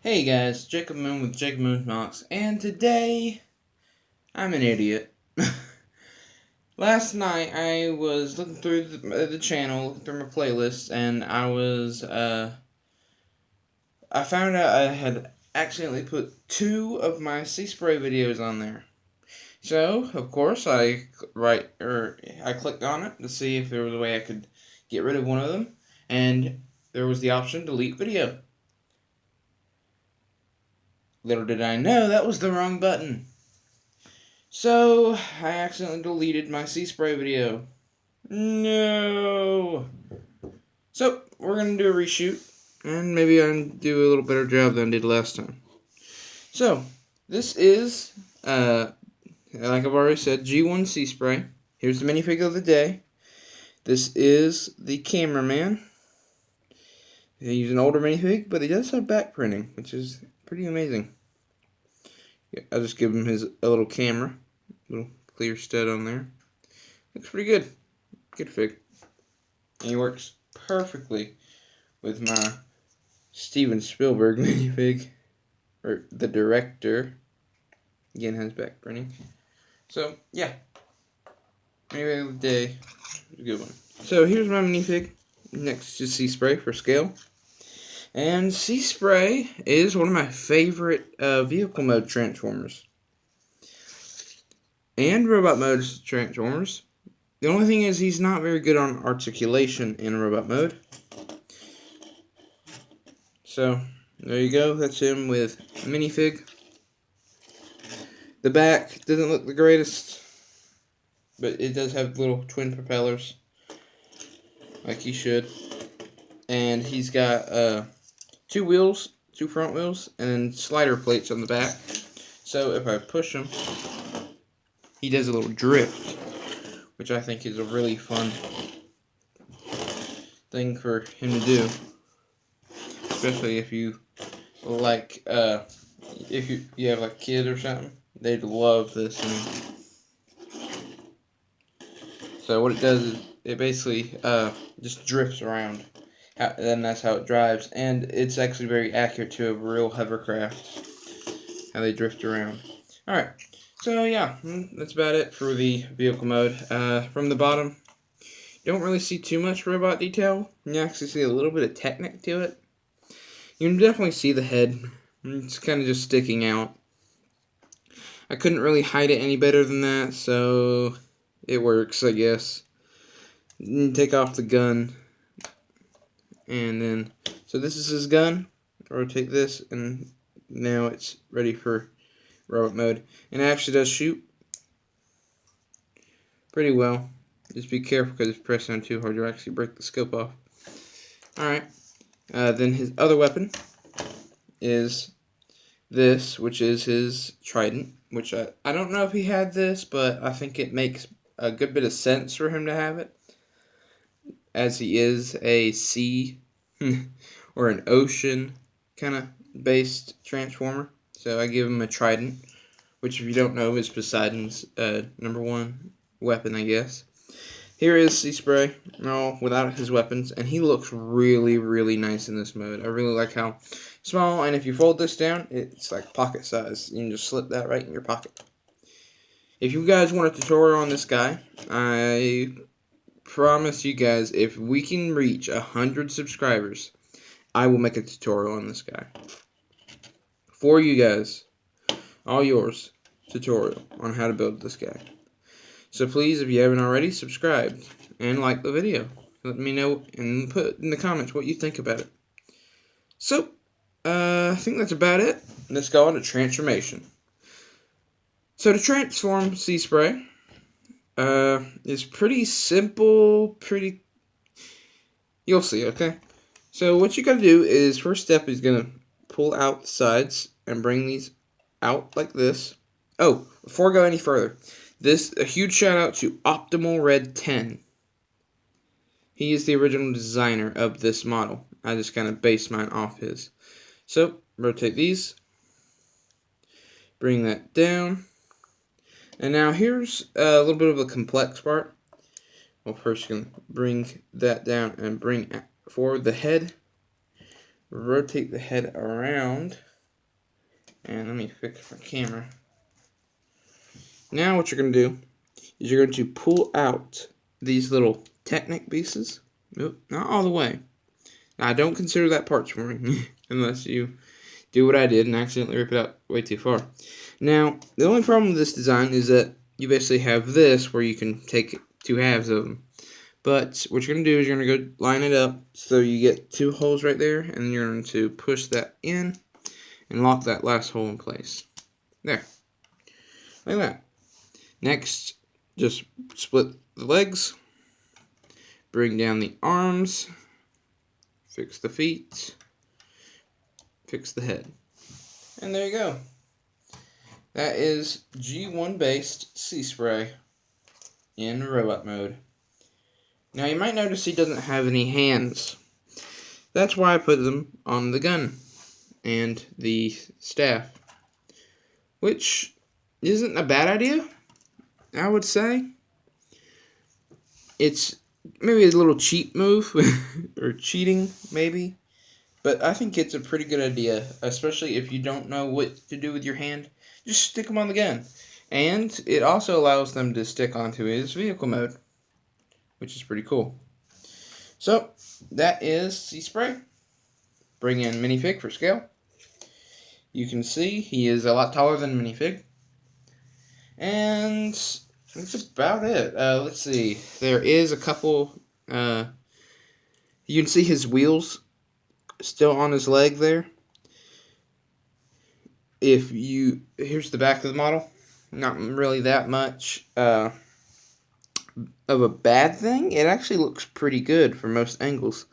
Hey guys, Jacob Moon with Jacob Moon's Mocs, and today I'm an idiot. Last night I was looking through the channel, looking through my playlist, and I found out I had accidentally put 2 of my Seaspray videos on there. So of course I clicked on it to see if there was a way I could get rid of one of them, and there was the option delete video. Little did I know that was the wrong button. So, I accidentally deleted my Seaspray video. No! So, we're going to do a reshoot, and maybe I'll do a little better job than I did last time. So, this is, like I've already said, G1 Seaspray. Here's the minifig of the day. This is the cameraman. He's an older minifig, but he does have back printing, which is pretty amazing. Yeah, I'll just give him a little camera. Little clear stud on there. Looks pretty good. Good fig. And he works perfectly with my Steven Spielberg minifig. Or the director. Again, has back printing. So, yeah. Anyway, the day. A good one. So, here's my minifig. Next to Seaspray for scale. And Seaspray is one of my favorite vehicle mode Transformers. And robot mode Transformers. The only thing is he's not very good on articulation in robot mode. So, there you go. That's him with a minifig. The back doesn't look the greatest, but it does have little twin propellers, like he should. And he's got 2 wheels, 2 front wheels, and then slider plates on the back. So if I push him, he does a little drift, which I think is a really fun thing for him to do. Especially if you like, if you have like kids or something, they'd love this. So what it does is it basically just drifts around. Then that's how it drives, and it's actually very accurate to a real hovercraft. How they drift around. All right. So yeah, that's about it for the vehicle mode. From the bottom, you don't really see too much robot detail. You actually see a little bit of Technic to it. You can definitely see the head. It's kind of just sticking out. I couldn't really hide it any better than that, so it works, I guess. Take off the gun. And then, so this is his gun. Rotate this, and now it's ready for robot mode. And it actually does shoot pretty well. Just be careful because if you press down too hard, you'll actually break the scope off. Alright. Then his other weapon is this, which is his trident. Which I don't know if he had this, but I think it makes a good bit of sense for him to have it. As he is a sea or an ocean kind of based transformer. So I give him a trident, which if you don't know is Poseidon's #1 weapon, I guess. Here is Seaspray, without his weapons, and he looks really, really nice in this mode. I really like how small, and if you fold this down, it's like pocket size. You can just slip that right in your pocket. If you guys want a tutorial on this guy, I promise you guys, if we can reach 100 subscribers, I will make a tutorial on this guy. For you guys. All yours. Tutorial on how to build this guy. So please, if you haven't already, subscribe and like the video. Let me know and put in the comments what you think about it. So, I think that's about it. Let's go on to transformation. So to transform Seaspray is pretty simple, you'll see, okay? So what you gotta do is, first step is gonna pull out the sides and bring these out like this. Oh, before I go any further, a huge shout out to Optimal Red 10. He is the original designer of this model. I just kind of based mine off his. So, rotate these. Bring that down. And now here's a little bit of a complex part. Well, first you're going to bring that down and bring forward the head. rotate the head around. And let me fix my camera. Now what you're going to do is you're going to pull out these little Technic pieces. Nope, not all the way. Now, I don't consider that parts warming unless you do what I did and accidentally rip it out way too far. Now, the only problem with this design is that you basically have this where you can take 2 halves of them. But what you're going to do is you're going to go line it up so you get 2 holes right there, and then you're going to push that in and lock that last hole in place. There. Like that. Next, just split the legs, bring down the arms, fix the feet, fix the head. And there you go. That is G1 based Seaspray in robot mode. Now you might notice he doesn't have any hands. That's why I put them on the gun and the staff, which isn't a bad idea, I would say. It's maybe a little cheap move, or cheating, maybe. But I think it's a pretty good idea, especially if you don't know what to do with your hand. Just stick them on the gun. And it also allows them to stick onto his vehicle mode, which is pretty cool. So, that is Seaspray. Bring in minifig for scale. You can see he is a lot taller than minifig. And that's about it. Let's see. There is a couple. You can see his wheels still on his leg there. Here's the back of the model. Not really that much of a bad thing. It actually looks pretty good from most angles.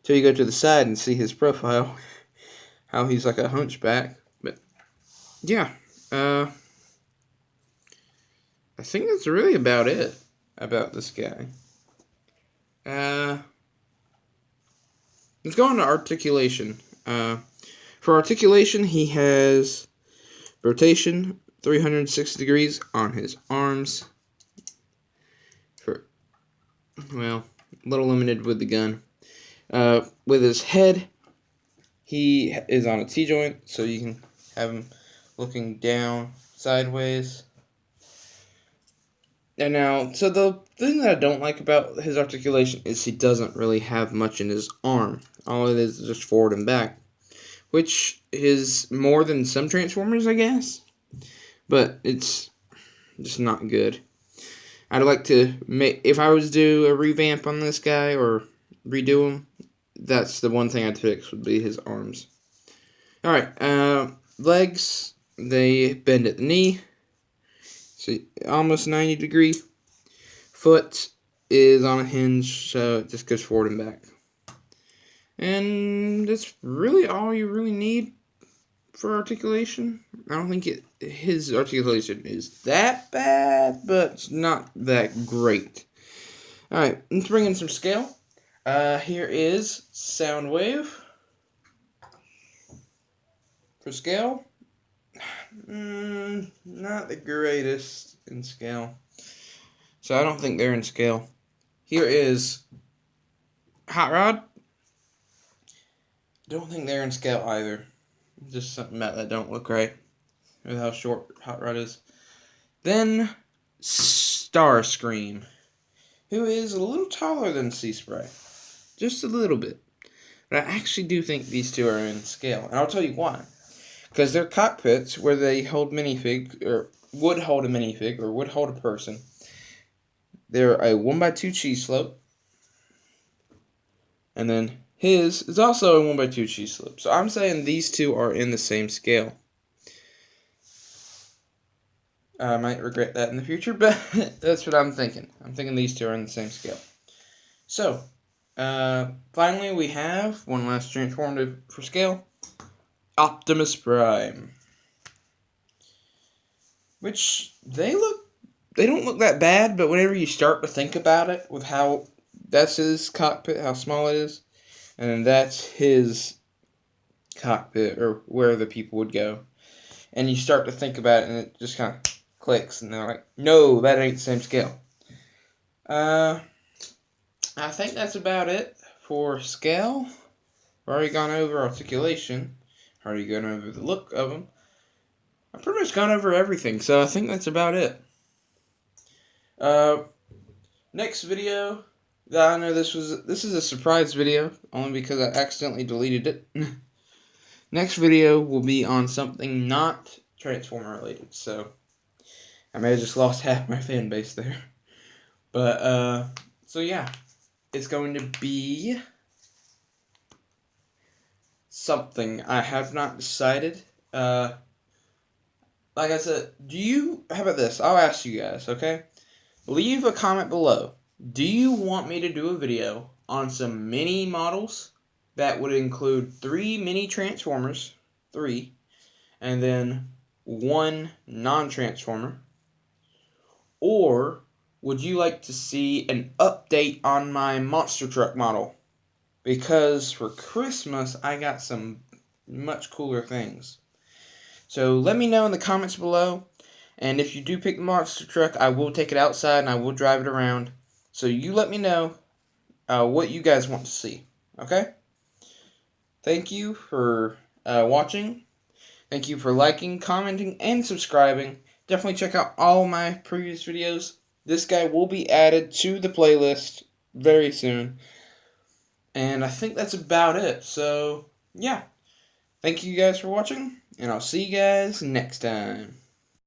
Till you go to the side and see his profile. How he's like a hunchback. But yeah. I think that's really about it about this guy. Let's go on to articulation. For articulation, he has rotation 360 degrees on his arms. A little limited with the gun. With his head, he is on a T-joint, so you can have him looking down sideways. And now, so the thing that I don't like about his articulation is he doesn't really have much in his arm. All it is just forward and back, which is more than some Transformers, I guess. But it's just not good. I'd like to make, if I was to do a revamp on this guy or redo him, that's the one thing I'd fix would be his arms. Alright, legs, they bend at the knee. So almost 90 degree. Foot is on a hinge, so it just goes forward and back. And that's really all you really need for articulation. I don't think his articulation is that bad, but it's not that great. Alright, let's bring in some scale. Here is Soundwave. For scale, not the greatest in scale. So I don't think they're in scale. Here is Hot Rod. Don't think they're in scale either. Just something about that don't look right with how short Hot Rod is. Then Starscream, who is a little taller than Seaspray. Just a little bit. But I actually do think these two are in scale. And I'll tell you why. Because they're cockpits where they hold minifig, or would hold a minifig, or would hold a person. They're a 1x2 cheese slope. And then his is also a 1x2 cheese slope. So I'm saying these two are in the same scale. I might regret that in the future, but that's what I'm thinking. I'm thinking these two are in the same scale. So, finally we have one last transformative for scale. Optimus Prime. Which, they don't look that bad, but whenever you start to think about it, with how that's his cockpit, how small it is, and then that's his cockpit, or where the people would go, and you start to think about it, and it just kind of clicks, and they're like, no, that ain't the same scale. I think that's about it for scale. I've already gone over articulation. I've already gone over the look of them. I've pretty much gone over everything, so I think that's about it. Next video, I know this is a surprise video, only because I accidentally deleted it. Next video will be on something not Transformer related, so I may have just lost half my fan base there. But, so yeah, it's going to be something I have not decided. Like I said, how about this? I'll ask you guys, okay? Leave a comment below. Do you want me to do a video on some mini models that would include 3 mini Transformers, 3, and then 1 non-Transformer? Or would you like to see an update on my monster truck model? Because for Christmas, I got some much cooler things. So let me know in the comments below. And if you do pick the monster truck, I will take it outside and I will drive it around. So you let me know what you guys want to see. Okay? Thank you for watching. Thank you for liking, commenting, and subscribing. Definitely check out all my previous videos. This guy will be added to the playlist very soon. And I think that's about it. So, yeah. Thank you guys for watching. And I'll see you guys next time.